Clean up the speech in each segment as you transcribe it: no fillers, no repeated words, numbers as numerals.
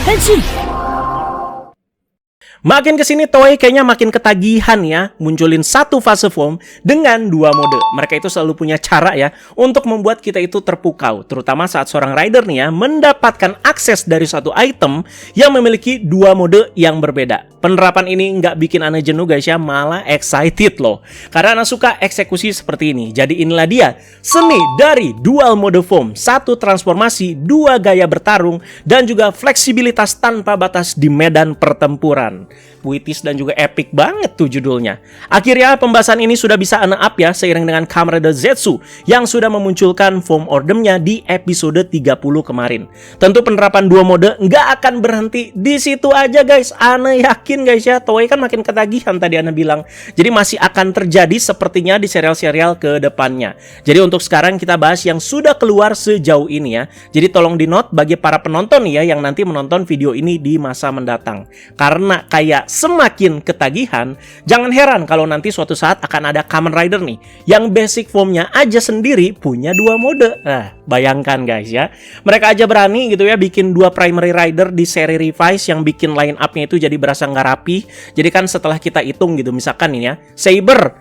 Henshin! Makin kesini Toei kayaknya makin ketagihan ya munculin satu fase form dengan dua mode. Mereka itu selalu punya cara ya untuk membuat kita itu terpukau. Terutama saat seorang rider nih ya mendapatkan akses dari suatu item yang memiliki dua mode yang berbeda. Penerapan ini nggak bikin Ana jenuh guys ya, malah excited loh. Karena Ana suka eksekusi seperti ini. Jadi inilah dia seni dari dual mode form. Satu transformasi, dua gaya bertarung, dan juga fleksibilitas tanpa batas di medan pertempuran. Puitis dan juga epic banget tuh judulnya. Akhirnya pembahasan ini sudah bisa Ana up ya seiring dengan Kamen Rider Zetsu yang sudah memunculkan form ordemnya di episode 30 kemarin. Tentu penerapan dua mode nggak akan berhenti di situ aja guys. Ana yakin guys ya, Toei kan makin ketagihan tadi Ana bilang. Jadi masih akan terjadi sepertinya di serial-serial ke depannya. Jadi untuk sekarang kita bahas yang sudah keluar sejauh ini ya. Jadi tolong di note bagi para penonton ya yang nanti menonton video ini di masa mendatang. Karena kayak semakin ketagihan, jangan heran kalau nanti suatu saat akan ada Kamen Rider nih yang basic formnya aja sendiri punya dua mode. Nah, bayangkan guys ya, mereka aja berani gitu ya bikin dua primary rider di seri Revise yang bikin line up-nya itu jadi berasa nggak rapi. Jadi kan setelah kita hitung gitu, misalkan ini ya, Saber,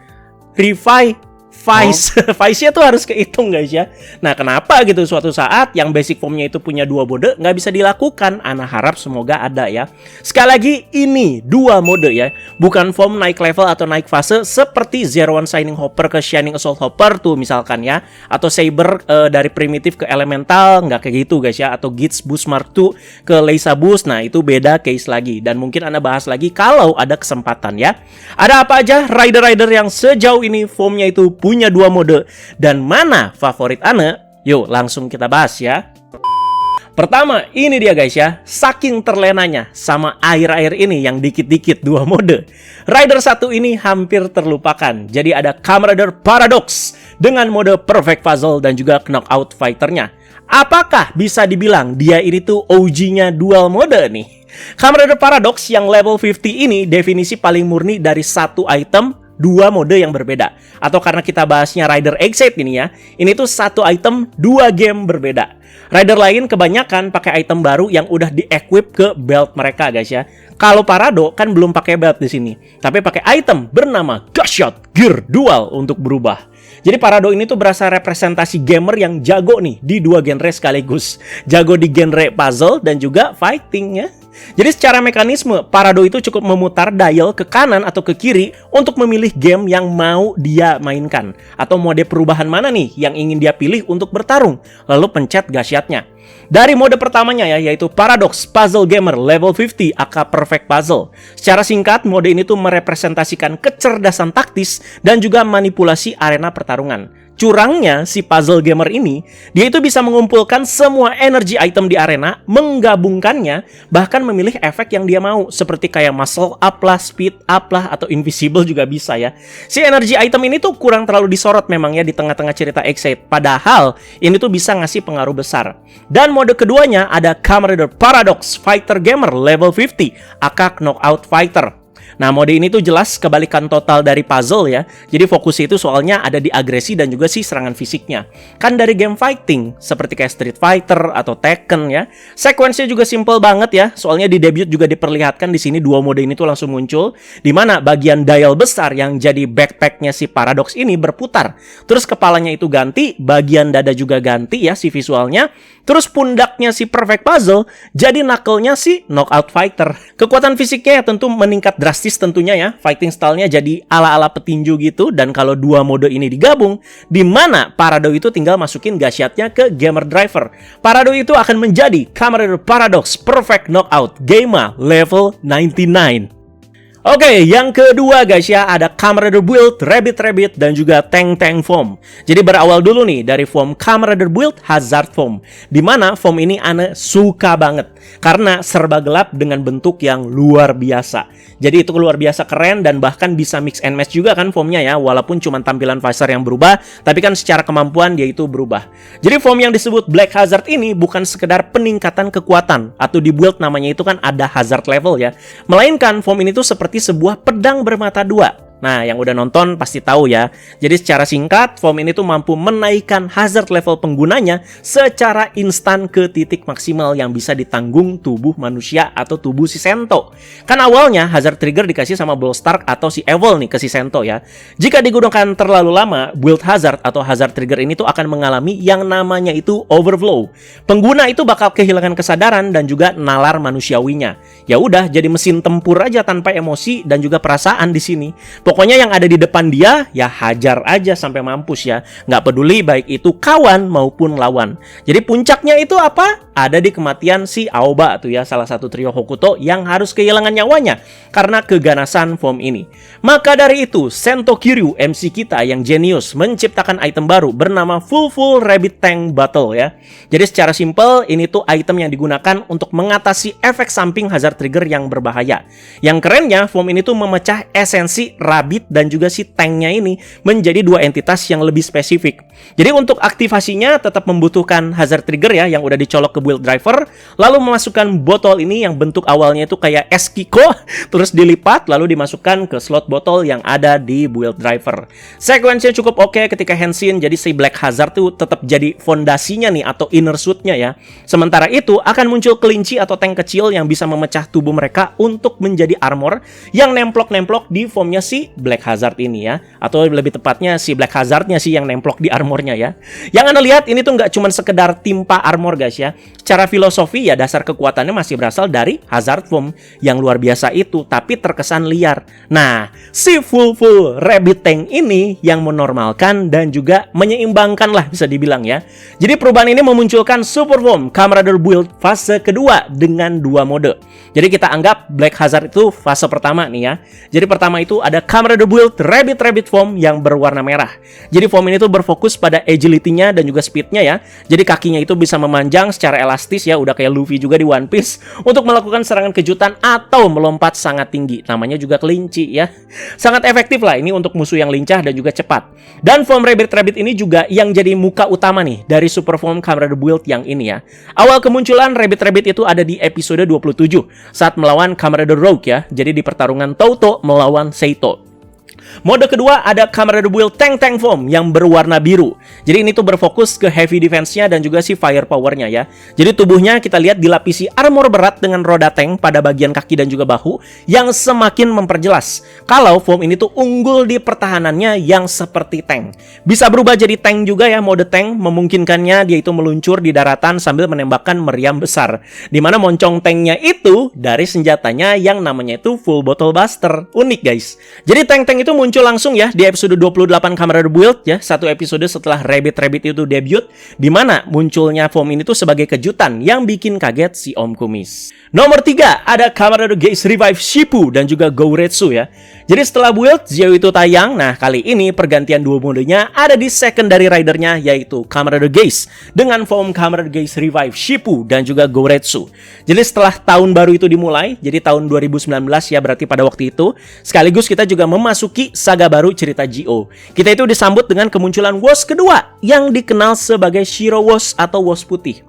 Revive, Vice-nya tuh harus kehitung guys ya. Nah kenapa gitu suatu saat yang basic formnya itu punya dua mode nggak bisa dilakukan? Ana harap semoga ada ya. Sekali lagi ini dua mode ya, bukan form naik level atau naik fase seperti Zero One Shining Hopper ke Shining Assault Hopper tuh misalkan ya, atau Saber dari primitif ke elemental, nggak kayak gitu guys ya, atau Gits Boost Mark II ke Leisa Boost. Nah itu beda case lagi dan mungkin Ana bahas lagi kalau ada kesempatan ya. Ada apa aja rider-rider yang sejauh ini formnya itu punya dua mode dan mana favorit Ana? Yuk langsung kita bahas ya. Pertama, ini dia guys ya, saking terlenanya sama air-air ini yang dikit-dikit dua mode, Rider 1 ini hampir terlupakan. Jadi ada Kamen Rider Paradox dengan mode Perfect Puzzle dan juga Knockout Fighter-nya. Apakah bisa dibilang dia ini tuh OG-nya dual mode nih? Kamen Rider Paradox yang level 50 ini definisi paling murni dari satu item dua mode yang berbeda. Atau karena kita bahasnya Rider Excite ini ya, ini tuh satu item dua game berbeda. Rider lain kebanyakan pakai item baru yang udah di-equip ke belt mereka guys ya. Kalau Parado kan belum pakai belt di sini, tapi pakai item bernama Gashot Gear Dual untuk berubah. Jadi Parado ini tuh berasa representasi gamer yang jago nih di dua genre sekaligus. Jago di genre puzzle dan juga fighting ya. Jadi secara mekanisme, Parado itu cukup memutar dial ke kanan atau ke kiri untuk memilih game yang mau dia mainkan. Atau mode perubahan mana nih yang ingin dia pilih untuk bertarung. Lalu pencet gasyatnya. Dari mode pertamanya ya, yaitu Paradox Puzzle Gamer Level 50 aka Perfect Puzzle. Secara singkat, mode ini tuh merepresentasikan kecerdasan taktis dan juga manipulasi arena pertarungan. Curangnya si puzzle gamer ini, dia itu bisa mengumpulkan semua energi item di arena, menggabungkannya, bahkan memilih efek yang dia mau, seperti kayak muscle up lah, speed up lah, atau invisible juga bisa ya. Si energi item ini tuh kurang terlalu disorot memang ya di tengah-tengah cerita Excite, padahal ini tuh bisa ngasih pengaruh besar. Dan mode keduanya ada Kamen Rider Paradox Fighter Gamer Level 50 aka Knockout Fighter. Nah, mode ini tuh jelas kebalikan total dari puzzle ya. Jadi fokusnya itu soalnya ada di agresi dan juga si serangan fisiknya. Kan dari game fighting, seperti kayak Street Fighter atau Tekken ya. Sequence-nya juga simple banget ya. Soalnya di debut juga diperlihatkan di sini dua mode ini tuh langsung muncul. Dimana bagian dial besar yang jadi backpack-nya si Paradox ini berputar. Terus kepalanya itu ganti, bagian dada juga ganti ya si visualnya. Terus pundaknya si Perfect Puzzle jadi knuckle-nya si Knockout Fighter. Kekuatan fisiknya ya tentu meningkat drastis tentunya ya. Fighting style-nya jadi ala-ala petinju gitu. Dan kalau dua mode ini digabung, di mana Parado itu tinggal masukin gasyatnya ke Gamer Driver. Parado itu akan menjadi Kamen Rider Paradox Perfect Knockout Geima Level 99. Oke, yang kedua guys ya, ada Kamen Rider Build, Rabbit, dan juga Tank Form. Jadi berawal dulu nih dari form Kamen Rider Build Hazard Form. Dimana form ini Ana suka banget. Karena serba gelap dengan bentuk yang luar biasa. Jadi itu luar biasa keren dan bahkan bisa mix and match juga kan formnya ya. Walaupun cuma tampilan Visor yang berubah, tapi kan secara kemampuan dia itu berubah. Jadi form yang disebut Black Hazard ini bukan sekedar peningkatan kekuatan. Atau di build namanya itu kan ada hazard level ya. Melainkan form ini tuh seperti sebuah pedang bermata dua. Nah, yang udah nonton pasti tahu ya. Jadi secara singkat, form ini tuh mampu menaikkan hazard level penggunanya secara instan ke titik maksimal yang bisa ditanggung tubuh manusia atau tubuh si Sento. Kan awalnya hazard trigger dikasih sama Ballstark atau si Evil nih ke si Sento ya. Jika digunakan terlalu lama, build hazard atau hazard trigger ini tuh akan mengalami yang namanya itu overflow. Pengguna itu bakal kehilangan kesadaran dan juga nalar manusiawinya. Ya udah, jadi mesin tempur aja tanpa emosi dan juga perasaan di sini. Pokoknya yang ada di depan dia, ya hajar aja sampai mampus ya. Nggak peduli baik itu kawan maupun lawan. Jadi puncaknya itu apa? Ada di kematian si Aoba tuh ya, salah satu trio Hokuto yang harus kehilangan nyawanya karena keganasan form ini. Maka dari itu, Sento Kiryu, MC kita yang jenius, menciptakan item baru bernama Full Rabbit Tank Battle ya. Jadi secara simpel, ini tuh item yang digunakan untuk mengatasi efek samping hazard trigger yang berbahaya. Yang kerennya, form ini tuh memecah esensi Rabbit dan juga si tanknya ini menjadi dua entitas yang lebih spesifik. Jadi untuk aktivasinya tetap membutuhkan hazard trigger ya yang udah dicolok ke build driver, lalu memasukkan botol ini yang bentuk awalnya itu kayak es Kiko, terus dilipat lalu dimasukkan ke slot botol yang ada di build driver. Sequence-nya cukup oke ketika Henshin, jadi si Black Hazard tuh tetap jadi fondasinya nih atau inner suit-nya ya. Sementara itu akan muncul kelinci atau tank kecil yang bisa memecah tubuh mereka untuk menjadi armor yang nemplok-nemplok di formnya si Black Hazard ini ya, atau lebih tepatnya si Black Hazardnya sih yang nemplok di armornya ya. Yang Anda lihat ini tuh nggak cuma sekedar timpa armor guys ya. Secara filosofi ya dasar kekuatannya masih berasal dari Hazard form yang luar biasa itu, tapi terkesan liar. Nah, si full Rabbit Tank ini yang menormalkan dan juga menyeimbangkan lah bisa dibilang ya. Jadi perubahan ini memunculkan Super Form Camarader Build fase kedua dengan dua mode. Jadi kita anggap Black Hazard itu fase pertama nih ya. Jadi pertama itu ada Camarader Build Rabbit Form yang berwarna merah. Jadi form ini tuh berfokus pada agility-nya dan juga speed-nya ya. Jadi kakinya itu bisa memanjang secara elastis ya, udah kayak Luffy juga di One Piece, untuk melakukan serangan kejutan atau melompat sangat tinggi. Namanya juga kelinci ya. Sangat efektif lah ini untuk musuh yang lincah dan juga cepat. Dan form Rabbit ini juga yang jadi muka utama nih dari Super Form Camarader Build yang ini ya. Awal kemunculan Rabbit itu ada di episode 27 saat melawan Camarader Rogue ya. Jadi di pertarungan Touto melawan Seito. Mode kedua ada Camarader Build Tank Form yang berwarna biru. Jadi ini tuh berfokus ke heavy defense-nya dan juga si fire power-nya ya. Jadi tubuhnya kita lihat dilapisi armor berat dengan roda tank pada bagian kaki dan juga bahu yang semakin memperjelas kalau form ini tuh unggul di pertahanannya yang seperti tank. Bisa berubah jadi tank juga ya, mode tank memungkinkannya dia itu meluncur di daratan sambil menembakkan meriam besar. Dimana moncong tanknya itu dari senjatanya yang namanya itu Full Bottle Buster. Unik guys. Jadi tank itu muncul langsung ya di episode 28 Camarader Build ya, satu episode setelah Rabbit itu debut, di mana munculnya form ini tuh sebagai kejutan yang bikin kaget si Om Kumis. Nomor 3 ada Camarader Geist Revive Shippu dan juga Gouretsu ya. Jadi setelah build Zio itu tayang, nah kali ini pergantian dua modenya ada di secondary ridernya yaitu Camarader Geist dengan form Camarader Geist Revive Shippu dan juga Gouretsu. Jadi setelah tahun baru itu dimulai, jadi tahun 2019 ya berarti pada waktu itu, sekaligus kita juga memasuki saga baru cerita Gio. Kita itu disambut dengan kemunculan Woz kedua yang dikenal sebagai Shiro Woz atau Woz putih.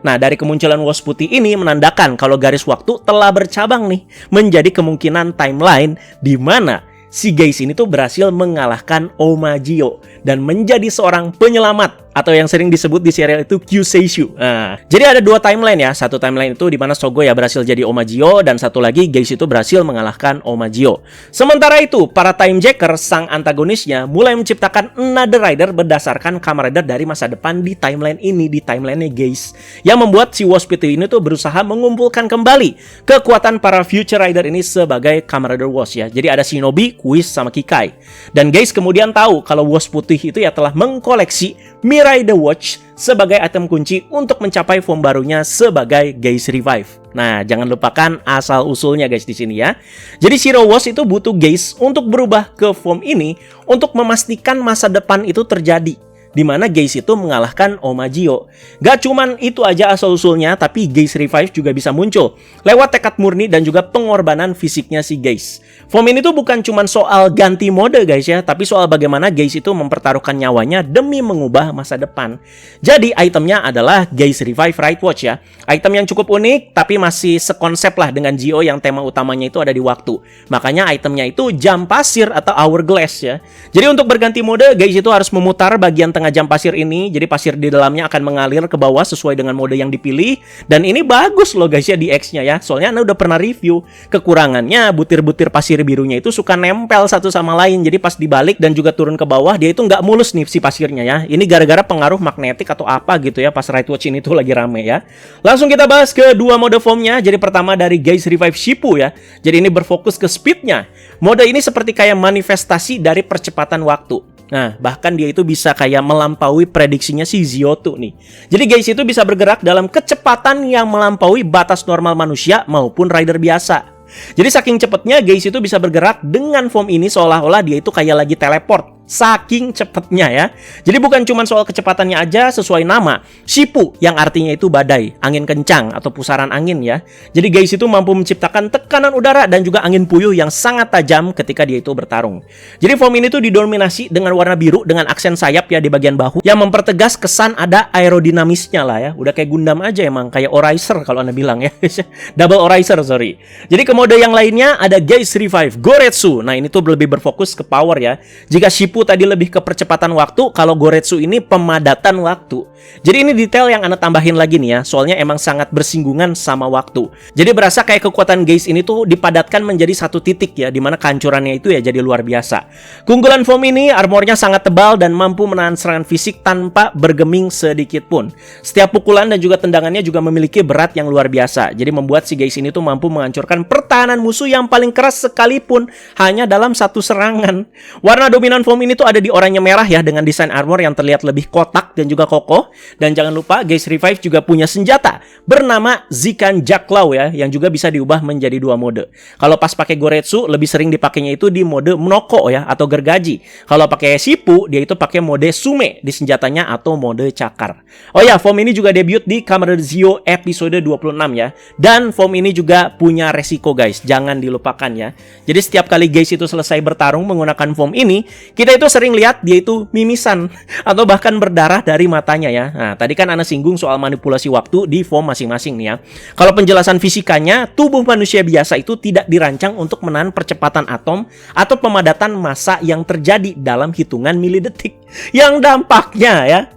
Nah, dari kemunculan Woz putih ini menandakan kalau garis waktu telah bercabang nih menjadi kemungkinan timeline di mana si Geist ini tuh berhasil mengalahkan Oma Gio dan menjadi seorang penyelamat atau yang sering disebut di serial itu Kyuseishu. Nah, jadi ada dua timeline ya. Satu timeline itu di mana Sogo ya berhasil jadi Oma Gio dan satu lagi Geist itu berhasil mengalahkan Oma Gio. Sementara itu, para Time Jacker sang antagonisnya mulai menciptakan another rider berdasarkan Camarader dari masa depan di timeline ini, di timeline-nya Geist. Yang membuat si Woz putih ini tuh berusaha mengumpulkan kembali kekuatan para future rider ini sebagai Camarader Woz ya. Jadi ada Shinobi, Whis sama Kikai. Dan Geist kemudian tahu kalau Woz putih itu ya telah mengkoleksi Mirai the Watch sebagai item kunci untuk mencapai form barunya sebagai Geist Revive. Nah, jangan lupakan asal-usulnya guys di sini ya. Jadi Shiro Woz itu butuh Geist untuk berubah ke form ini untuk memastikan masa depan itu terjadi. di mana Geist itu mengalahkan Omagio. Gak cuman itu aja asal-usulnya, tapi Geist Revive juga bisa muncul lewat tekad murni dan juga pengorbanan fisiknya si Geist. Form ini tuh bukan cuman soal ganti mode guys ya, tapi soal bagaimana Geist itu mempertaruhkan nyawanya demi mengubah masa depan. Jadi itemnya adalah Geist Revive Right Watch ya. Item yang cukup unik, tapi masih sekonsep lah dengan Geo yang tema utamanya itu ada di waktu. Makanya itemnya itu jam pasir atau hourglass ya. Jadi untuk berganti mode, Geist itu harus memutar bagian tengah jam pasir ini. Jadi pasir di dalamnya akan mengalir ke bawah sesuai dengan mode yang dipilih. Dan ini bagus loh guys ya di X-nya ya. Soalnya Anda udah pernah review. Kekurangannya butir-butir pasir birunya itu suka nempel satu sama lain. Jadi pas dibalik dan juga turun ke bawah, dia itu nggak mulus nih si pasirnya ya. Ini gara-gara pengaruh magnetik atau apa gitu ya pas Right Watch ini tuh lagi rame ya. Langsung kita bahas ke dua mode formnya. Jadi pertama dari Geist Revive Shipu ya. Jadi ini berfokus ke speednya. Mode ini seperti kayak manifestasi dari percepatan waktu. Nah, bahkan dia itu bisa kayak melampaui prediksinya si Ziotu nih. Jadi Geist itu bisa bergerak dalam kecepatan yang melampaui batas normal manusia maupun rider biasa. Jadi saking cepatnya Geist itu bisa bergerak dengan form ini seolah-olah dia itu kayak lagi teleport. Saking cepatnya ya. Jadi bukan cuma soal kecepatannya aja sesuai nama Shipu yang artinya itu badai, angin kencang atau pusaran angin ya. Jadi Geist itu mampu menciptakan tekanan udara dan juga angin puyuh yang sangat tajam ketika dia itu bertarung. Jadi form ini tuh didominasi dengan warna biru dengan aksen sayap ya di bagian bahu yang mempertegas kesan ada aerodinamisnya lah ya. Udah kayak Gundam aja emang, kayak Orizer kalau Anda bilang ya. Double Orizer sorry. Jadi ke mode yang lainnya ada Geist Revive Goretsu. Nah ini tuh lebih berfokus ke power ya. Jika Shipu tadi lebih ke percepatan waktu, kalau Goretsu ini pemadatan waktu. Jadi ini detail yang Anda tambahin lagi nih ya, soalnya emang sangat bersinggungan sama waktu. Jadi berasa kayak kekuatan Geist ini tuh dipadatkan menjadi satu titik ya, dimana kehancurannya itu ya jadi luar biasa. Keunggulan form ini, armornya sangat tebal dan mampu menahan serangan fisik tanpa bergeming sedikit pun. Setiap pukulan dan juga tendangannya juga memiliki berat yang luar biasa. Jadi membuat si Geist ini tuh mampu menghancurkan pertahanan musuh yang paling keras sekalipun hanya dalam satu serangan. Warna dominan form ini tuh ada di oranye merah ya, dengan desain armor yang terlihat lebih kotak dan juga kokoh. Dan jangan lupa Geist Revive juga punya senjata bernama Zikan Jaklaw ya, yang juga bisa diubah menjadi dua mode. Kalau pas pakai Goretsu lebih sering dipakainya itu di mode Monoko ya atau gergaji. Kalau pakai Shipu dia itu pakai mode Sume di senjatanya atau mode cakar. Oh ya, form ini juga debut di Kamen Rider Zio episode 26 ya. Dan form ini juga punya resiko guys, jangan dilupakan ya. Jadi setiap kali Geist itu selesai bertarung menggunakan form ini, kita itu sering lihat dia itu mimisan atau bahkan berdarah dari matanya ya. Nah, tadi kan Anda singgung soal manipulasi waktu di form masing-masing nih ya. Kalau penjelasan fisikanya, tubuh manusia biasa itu tidak dirancang untuk menahan percepatan atom atau pemadatan massa yang terjadi dalam hitungan milidetik. Yang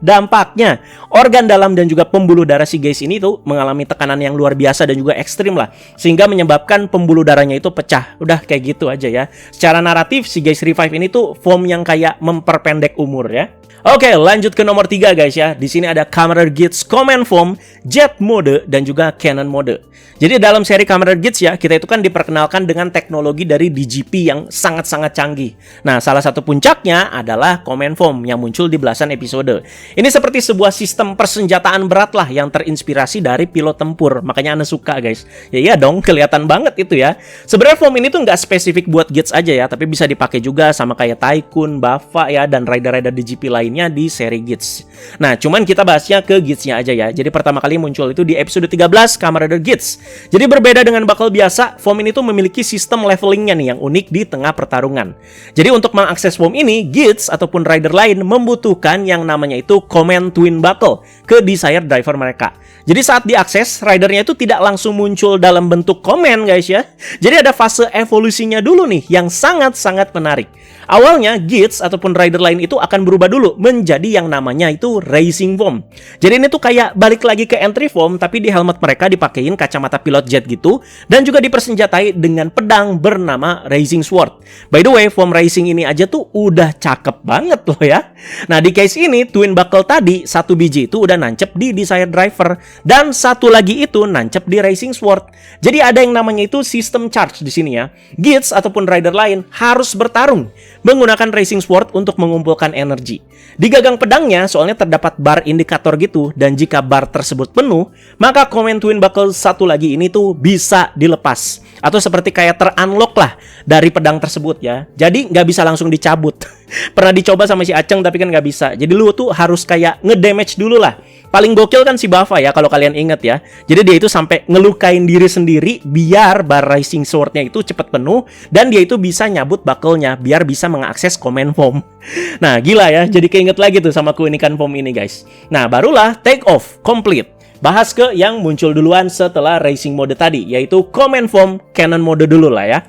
dampaknya organ dalam dan juga pembuluh darah si Geist ini tuh mengalami tekanan yang luar biasa dan juga ekstrim lah, sehingga menyebabkan pembuluh darahnya itu pecah. Udah kayak gitu aja ya. Secara naratif si Geist Revive ini tuh form yang kayak memperpendek umur ya. Oke, lanjut ke nomor 3 guys ya. Di sini ada Kamen Rider Geats Command Form, Jet Mode dan juga Cannon Mode. Jadi dalam seri Kamen Rider Geats ya, kita itu kan diperkenalkan dengan teknologi dari DGP yang sangat-sangat canggih. Nah, salah satu puncaknya adalah Command Form yang muncul di belasan episode. Ini seperti sebuah sistem persenjataan berat lah yang terinspirasi dari pilot tempur. Makanya Anda suka guys. Ya iya dong, kelihatan banget itu ya. Sebenarnya form ini tuh nggak spesifik buat Geats aja ya, tapi bisa dipakai juga sama kayak Tycoon, Buffa ya, dan rider-rider DGP lainnya di seri Geats. Nah, cuman kita bahasnya ke Geats-nya aja ya. Jadi pertama kali muncul itu di episode 13 Kamen Rider Geats. Jadi berbeda dengan buckle biasa, form ini tuh memiliki sistem levelingnya nih yang unik di tengah pertarungan. Jadi untuk mengakses form ini, Geats ataupun rider lain membutuhkan yang namanya itu Command Twin Buckle ke desired driver mereka. Jadi saat diakses, ridernya itu tidak langsung muncul dalam bentuk command guys ya. Jadi ada fase evolusinya dulu nih yang sangat-sangat menarik. Awalnya Geats ataupun rider lain itu akan berubah dulu menjadi yang namanya itu Racing Form. Jadi ini tuh kayak balik lagi ke entry form, tapi di helmet mereka dipakein kacamata pilot jet gitu, dan juga dipersenjatai dengan pedang bernama Racing Sword. By the way, form racing ini aja tuh udah cakep banget loh ya. Nah di case ini Twin Buckle tadi satu biji itu udah nancep di Desired Driver, dan satu lagi itu nancep di Racing Sword. Jadi ada yang namanya itu sistem charge di sini ya. Geats ataupun rider lain harus bertarung menggunakan Racing Racing Sword untuk mengumpulkan energi. Di gagang pedangnya soalnya terdapat bar indikator gitu, dan jika bar tersebut penuh, maka Command Twin Buckle satu lagi ini tuh bisa dilepas. Atau seperti kayak ter-unlock lah dari pedang tersebut ya. Jadi nggak bisa langsung dicabut. Pernah dicoba sama si Aceng tapi kan nggak bisa. Jadi lu tuh harus kayak ngedamage dulu lah. Paling gokil kan si Bava ya, kalau kalian inget ya. Jadi dia itu sampai ngelukain diri sendiri biar bar Racing Sword-nya itu cepat penuh, dan dia itu bisa nyabut buckle-nya biar bisa mengakses Command Foam. Nah gila ya, jadi keinget lagi tuh sama keunikan foam ini guys. Nah barulah take off complete. Bahas ke yang muncul duluan setelah Racing Mode tadi, yaitu Command Foam Cannon Mode dulu lah ya.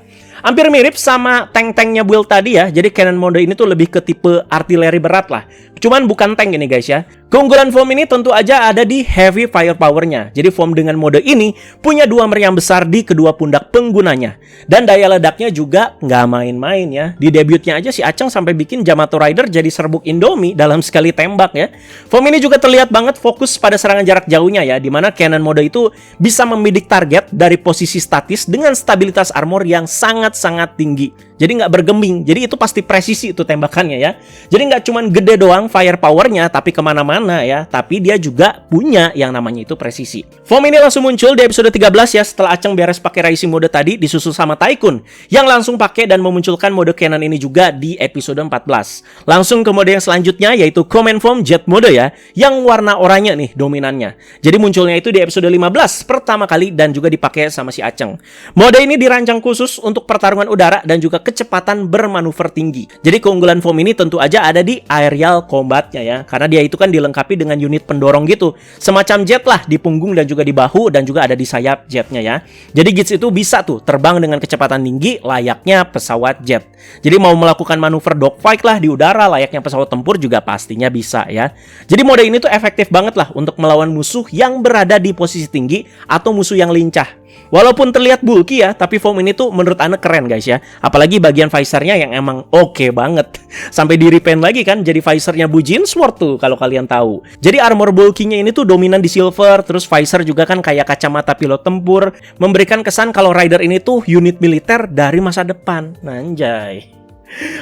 Hampir mirip sama tank-tanknya build tadi ya. Jadi Cannon Mode ini tuh lebih ke tipe artileri berat lah. Cuman bukan tank ini guys ya. Keunggulan foam ini tentu aja ada di heavy firepower-nya. Jadi foam dengan mode ini punya 2 meriam besar di kedua pundak penggunanya. Dan daya ledaknya juga nggak main-main ya. Di debutnya aja si Aceng sampai bikin Yamato Rider jadi serbuk Indomie dalam sekali tembak ya. Foam ini juga terlihat banget fokus pada serangan jarak jauhnya ya. Dimana Cannon Mode itu bisa membidik target dari posisi statis dengan stabilitas armor yang sangat-sangat tinggi. Jadi nggak bergeming. Jadi itu pasti presisi itu tembakannya ya. Jadi nggak cuman gede doang firepower-nya, tapi kemana-mana ya. Tapi dia juga punya yang namanya itu presisi. Foam ini langsung muncul di episode 13 ya, setelah Aceng beres pakai Racing Mode tadi, disusul sama Tycoon yang langsung pakai dan memunculkan mode cannon ini juga di episode 14. Langsung ke mode yang selanjutnya, yaitu Command Foam Jet Mode ya, yang warna oranye nih dominannya. Jadi munculnya itu di episode 15 pertama kali dan juga dipakai sama si Aceng. Mode ini dirancang khusus untuk pertarungan udara dan juga kecepatan bermanuver tinggi. Jadi keunggulan foam ini tentu aja ada di aerial combatnya ya, karena dia itu kan dilengkapi dengan unit pendorong gitu, semacam jet lah di punggung dan juga di bahu, dan juga ada di sayap jetnya ya. Jadi Gits itu bisa tuh terbang dengan kecepatan tinggi layaknya pesawat jet. Jadi mau melakukan manuver dogfight lah di udara layaknya pesawat tempur juga pastinya bisa ya. Jadi mode ini tuh efektif banget lah untuk melawan musuh yang berada di posisi tinggi atau musuh yang lincah. Walaupun terlihat bulky ya, tapi foam ini tuh menurut Ane keren guys ya. Apalagi bagian visornya yang emang oke banget. Sampai di repaint lagi kan jadi visornya Bujin Sword tuh kalau kalian tahu. Jadi armor bulky-nya ini tuh dominan di silver, terus visor juga kan kayak kacamata pilot tempur, memberikan kesan kalau rider ini tuh unit militer dari masa depan. Nanjay.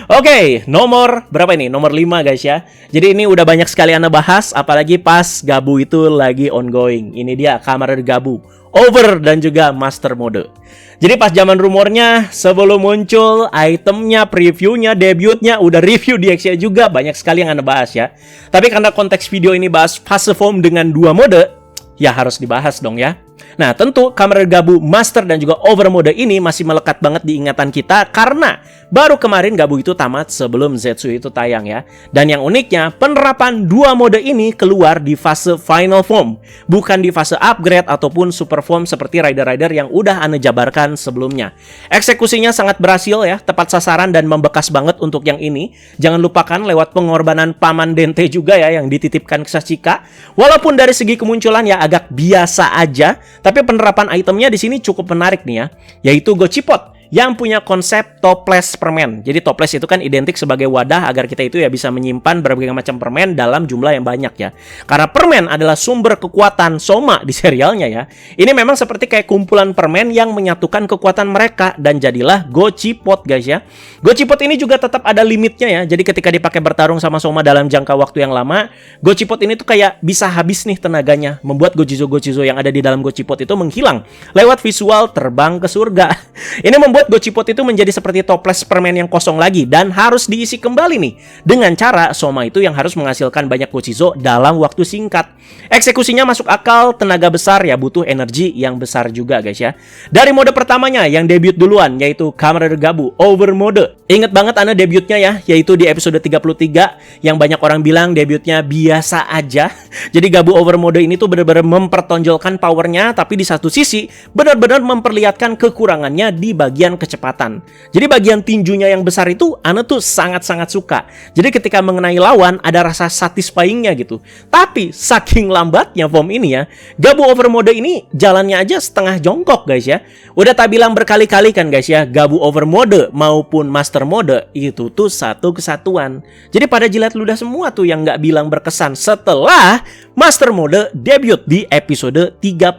Oke, nomor berapa ini? Nomor 5 guys ya. Jadi ini udah banyak sekali Anda bahas, apalagi pas Gabu itu lagi ongoing. Ini dia Kamen Rider Gabu Over dan juga Master Mode. Jadi pas zaman rumornya, sebelum muncul itemnya, previewnya, debutnya, udah review di Xia juga, banyak sekali yang Anda bahas ya. Tapi karena konteks video ini bahas fase foam dengan 2 mode, ya harus dibahas dong ya. Nah tentu Kamen Rider Gabu Master dan juga Over mode ini masih melekat banget di ingatan kita karena baru kemarin Gabu itu tamat sebelum Zetsu itu tayang ya. Dan yang uniknya penerapan 2 mode ini keluar di fase Final Form, bukan di fase upgrade ataupun Super Form seperti rider-rider yang udah Ane jabarkan sebelumnya. Eksekusinya sangat berhasil ya, tepat sasaran dan membekas banget untuk yang ini. Jangan lupakan lewat pengorbanan Paman Dente juga ya yang dititipkan ke Sashika. Walaupun dari segi kemunculan ya agak biasa aja, tapi penerapan itemnya di sini cukup menarik nih ya, yaitu Gochipot yang punya konsep toples permen. Jadi toples itu kan identik sebagai wadah agar kita itu ya bisa menyimpan berbagai macam permen dalam jumlah yang banyak ya. Karena permen adalah sumber kekuatan Soma di serialnya ya. Ini memang seperti kayak kumpulan permen yang menyatukan kekuatan mereka dan jadilah Gochipot guys ya. Gochipot ini juga tetap ada limitnya ya. Jadi ketika dipakai bertarung sama Soma dalam jangka waktu yang lama, Gochipot ini tuh kayak bisa habis nih tenaganya, membuat Gochizo yang ada di dalam Gochipot itu menghilang lewat visual terbang ke surga. Ini membuat Gochipot itu menjadi seperti toples permen yang kosong lagi dan harus diisi kembali nih dengan cara Soma itu yang harus menghasilkan banyak Gochizo dalam waktu singkat. Eksekusinya masuk akal, tenaga besar ya, butuh energi yang besar juga guys ya. Dari mode pertamanya yang debut duluan yaitu Kamen Rider Gabu Over mode. Ingat banget Anda debutnya ya, yaitu di episode 33 yang banyak orang bilang debutnya biasa aja. Jadi Gabu Over mode ini tuh benar-benar mempertonjolkan powernya, tapi di satu sisi benar-benar memperlihatkan kekurangannya di bagian kecepatan. Jadi bagian tinjunya yang besar itu Ane tuh sangat-sangat suka. Jadi ketika mengenai lawan ada rasa satisfyingnya gitu. Tapi saking lambatnya form ini ya, Gabu Over mode ini jalannya aja setengah jongkok guys ya. Udah tak bilang berkali-kali kan guys ya, Gabu Over mode maupun Master mode itu tuh satu kesatuan. Jadi pada jilat ludah semua tuh yang nggak bilang berkesan setelah Master mode debut di episode 36.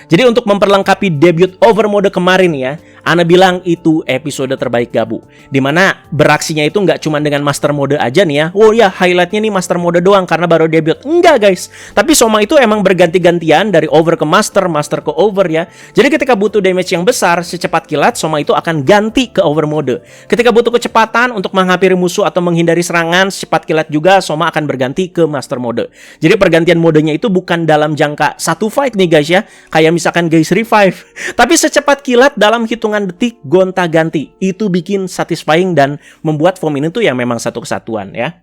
Jadi untuk memperlengkapi debut Over mode kemarin ya, Ana bilang itu episode terbaik Gabu. Dimana beraksinya itu nggak cuma dengan master mode aja nih ya. Oh ya, highlightnya nih master mode doang karena baru debut. Enggak guys. Tapi Soma itu emang berganti-gantian dari over ke master, master ke over ya. Jadi ketika butuh damage yang besar, secepat kilat Soma itu akan ganti ke over mode. Ketika butuh kecepatan untuk menghampiri musuh atau menghindari serangan, secepat kilat juga Soma akan berganti ke master mode. Jadi pergantian modenya itu bukan dalam jangka satu fight nih guys ya. Kayak misalkan guys revive. Tapi secepat kilat dalam hitungan detik gonta-ganti. Itu bikin satisfying dan membuat form ini tuh ya memang satu kesatuan ya.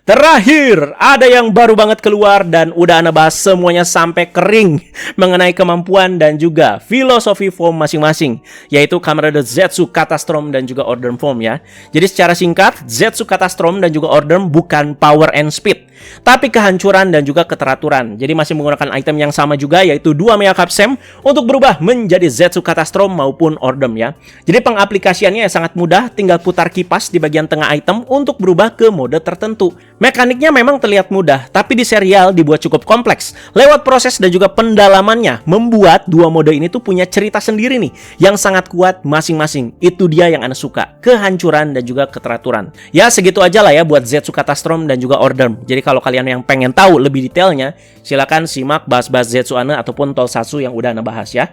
Terakhir, ada yang baru banget keluar dan udah Ana bahas semuanya sampai kering mengenai kemampuan dan juga filosofi form masing-masing, yaitu Kamen Rider Zetsu Catastrom dan juga Order Form ya. Jadi secara singkat, Zetsu Catastrom dan juga Order bukan power and speed, tapi kehancuran dan juga keteraturan. Jadi masih menggunakan item yang sama juga, yaitu 2 Mea Capsem untuk berubah menjadi Zetsu Catastrom maupun Order ya. Jadi pengaplikasiannya sangat mudah, tinggal putar kipas di bagian tengah item untuk berubah ke mode tertentu. Mekaniknya memang terlihat mudah, tapi di serial dibuat cukup kompleks. Lewat proses dan juga pendalamannya, membuat dua mode ini tuh punya cerita sendiri nih, yang sangat kuat masing-masing. Itu dia yang Ana suka, kehancuran dan juga keteraturan. Ya segitu aja lah ya buat Zetsu Catastrom dan juga Order. Jadi kalau kalian yang pengen tahu lebih detailnya, silakan simak bahas-bahas Zetsu Ana ataupun Tokusatsu yang udah Ana bahas ya.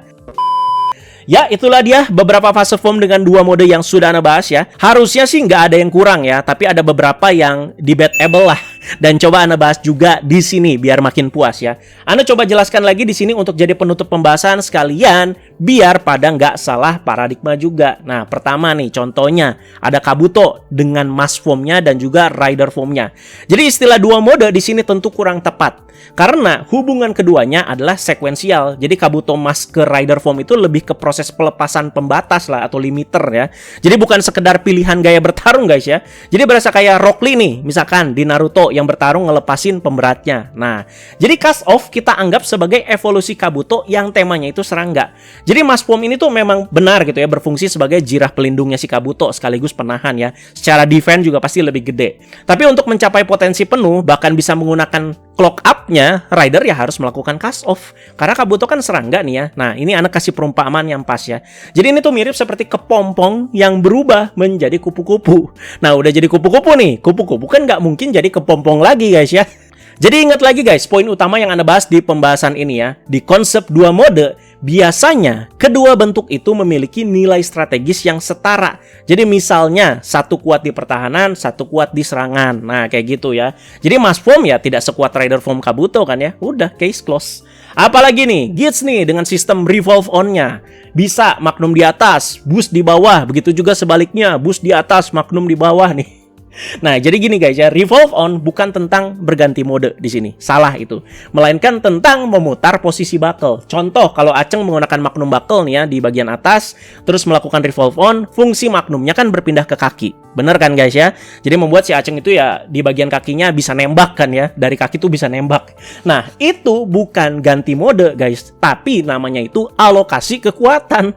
Ya, itulah dia beberapa fase form dengan dua mode yang sudah Ana bahas ya. Harusnya sih nggak ada yang kurang ya, tapi ada beberapa yang debatable lah. Dan coba Ana bahas juga di sini biar makin puas ya. Ana coba jelaskan lagi di sini untuk jadi penutup pembahasan sekalian biar pada nggak salah paradigma juga. Nah, pertama nih contohnya ada Kabuto dengan mass formnya dan juga rider formnya. Jadi istilah dua mode di sini tentu kurang tepat karena hubungan keduanya adalah sekuensial. Jadi Kabuto mass ke rider form itu lebih ke proses pelepasan pembatas lah atau limiter ya. Jadi bukan sekedar pilihan gaya bertarung guys ya. Jadi berasa kayak Rock Lee nih, misalkan di Naruto yang bertarung ngelepasin pemberatnya. Nah, jadi cast off kita anggap sebagai evolusi Kabuto yang temanya itu serangga. Jadi mass form ini tuh memang benar gitu ya, berfungsi sebagai jirah pelindungnya si Kabuto sekaligus penahan ya. Secara defense juga pasti lebih gede. Tapi untuk mencapai potensi penuh bahkan bisa menggunakan clock up-nya, rider ya harus melakukan cast off. Karena Kabuto kan serangga nih ya. Nah, ini Ana kasih perumpamaan yang pas ya. Jadi ini tuh mirip seperti kepompong yang berubah menjadi kupu-kupu. Nah, udah jadi kupu-kupu nih. Kupu-kupu kan nggak mungkin jadi kepompong lagi guys ya. Jadi ingat lagi guys, poin utama yang Ana bahas di pembahasan ini ya. Di konsep dua mode, biasanya kedua bentuk itu memiliki nilai strategis yang setara. Jadi misalnya satu kuat di pertahanan, satu kuat di serangan. Nah kayak gitu ya. Jadi mass form ya tidak sekuat rider form Kabuto kan ya. Udah case close. Apalagi nih Geats nih dengan sistem revolve on-nya. Bisa Magnum di atas, boost di bawah. Begitu juga sebaliknya, boost di atas, Magnum di bawah nih. Nah, jadi gini guys ya, revolve on bukan tentang berganti mode di sini. Salah itu. Melainkan tentang memutar posisi buckle. Contoh, kalau Aceng menggunakan Magnum buckle nih ya di bagian atas, terus melakukan revolve on, fungsi Magnumnya kan berpindah ke kaki. Bener kan guys ya? Jadi membuat si Aceng itu ya di bagian kakinya bisa nembak kan ya. Dari kaki tuh bisa nembak. Nah, itu bukan ganti mode guys, tapi namanya itu alokasi kekuatan.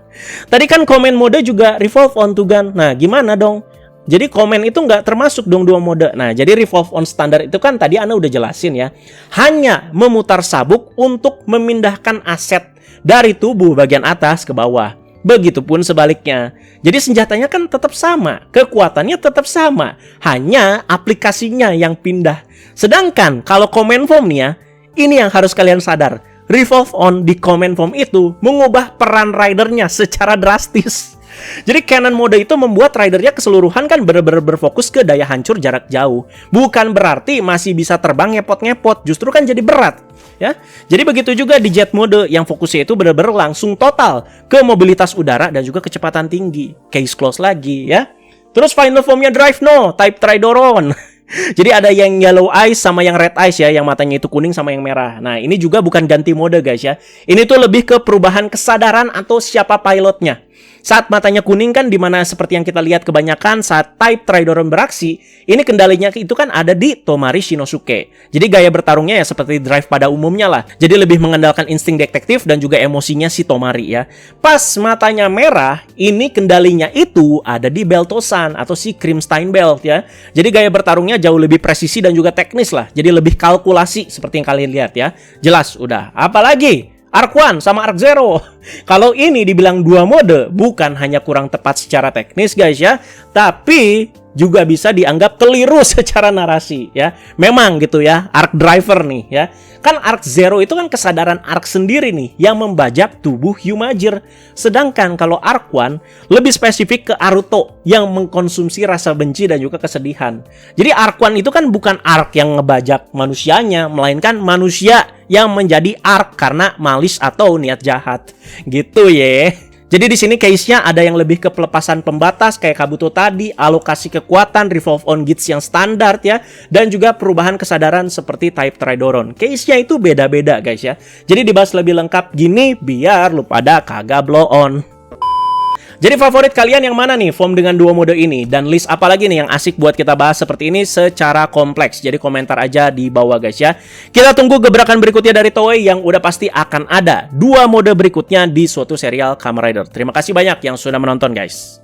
Tadi kan command mode juga revolve on to gun. Nah, gimana dong? Jadi komen itu nggak termasuk dong dua mode. Nah, jadi revolve on standar itu kan tadi Ana udah jelasin ya. Hanya memutar sabuk untuk memindahkan aset dari tubuh bagian atas ke bawah. Begitupun sebaliknya. Jadi senjatanya kan tetap sama, kekuatannya tetap sama. Hanya aplikasinya yang pindah. Sedangkan kalau command form nih ya, ini yang harus kalian sadar. Revolve on di command form itu mengubah peran ridernya secara drastis. Jadi Cannon mode itu membuat ridernya keseluruhan kan benar-benar berfokus ke daya hancur jarak jauh. Bukan berarti masih bisa terbang ngepot-ngepot, justru kan jadi berat ya. Jadi begitu juga di Jet mode yang fokusnya itu benar-benar langsung total ke mobilitas udara dan juga kecepatan tinggi. Case close lagi ya. Terus final formnya Drive No, Type Tridoron. Jadi ada yang yellow eyes sama yang red eyes ya, yang matanya itu kuning sama yang merah. Nah, ini juga bukan ganti mode guys ya. Ini tuh lebih ke perubahan kesadaran atau siapa pilotnya. Saat matanya kuning kan dimana seperti yang kita lihat kebanyakan saat Type Tridoron beraksi, ini kendalinya itu kan ada di Tomari Shinosuke. Jadi gaya bertarungnya ya seperti Drive pada umumnya lah. Jadi lebih mengandalkan insting detektif dan juga emosinya si Tomari ya. Pas matanya merah, ini kendalinya itu ada di Beltosan atau si Crimstein Belt ya. Jadi gaya bertarungnya jauh lebih presisi dan juga teknis lah. Jadi lebih kalkulasi seperti yang kalian lihat ya. Jelas udah. Apalagi Arc 1 sama Arc Zero. Kalau ini dibilang dua mode, bukan hanya kurang tepat secara teknis guys ya, tapi juga bisa dianggap keliru secara narasi ya. Memang gitu ya, Arc Driver nih ya. Kan Arc Zero itu kan kesadaran Arc sendiri nih yang membajak tubuh Humajir. Sedangkan kalau Arc 1 lebih spesifik ke Aruto yang mengkonsumsi rasa benci dan juga kesedihan. Jadi Arc 1 itu kan bukan Arc yang ngebajak manusianya, melainkan manusia yang menjadi Arc karena malis atau niat jahat. Gitu ya. Jadi di sini case-nya ada yang lebih ke pelepasan pembatas kayak Kabuto tadi, alokasi kekuatan, revolve on Gits yang standar ya, dan juga perubahan kesadaran seperti type Tridoron. Case-nya itu beda-beda guys ya. Jadi dibahas lebih lengkap gini biar lu pada kagak blow on. Jadi favorit kalian yang mana nih form dengan dua mode ini? Dan list apa lagi nih yang asik buat kita bahas seperti ini secara kompleks? Jadi komentar aja di bawah guys ya. Kita tunggu gebrakan berikutnya dari Toei yang udah pasti akan ada dua mode berikutnya di suatu serial Kamen Rider. Terima kasih banyak yang sudah menonton guys.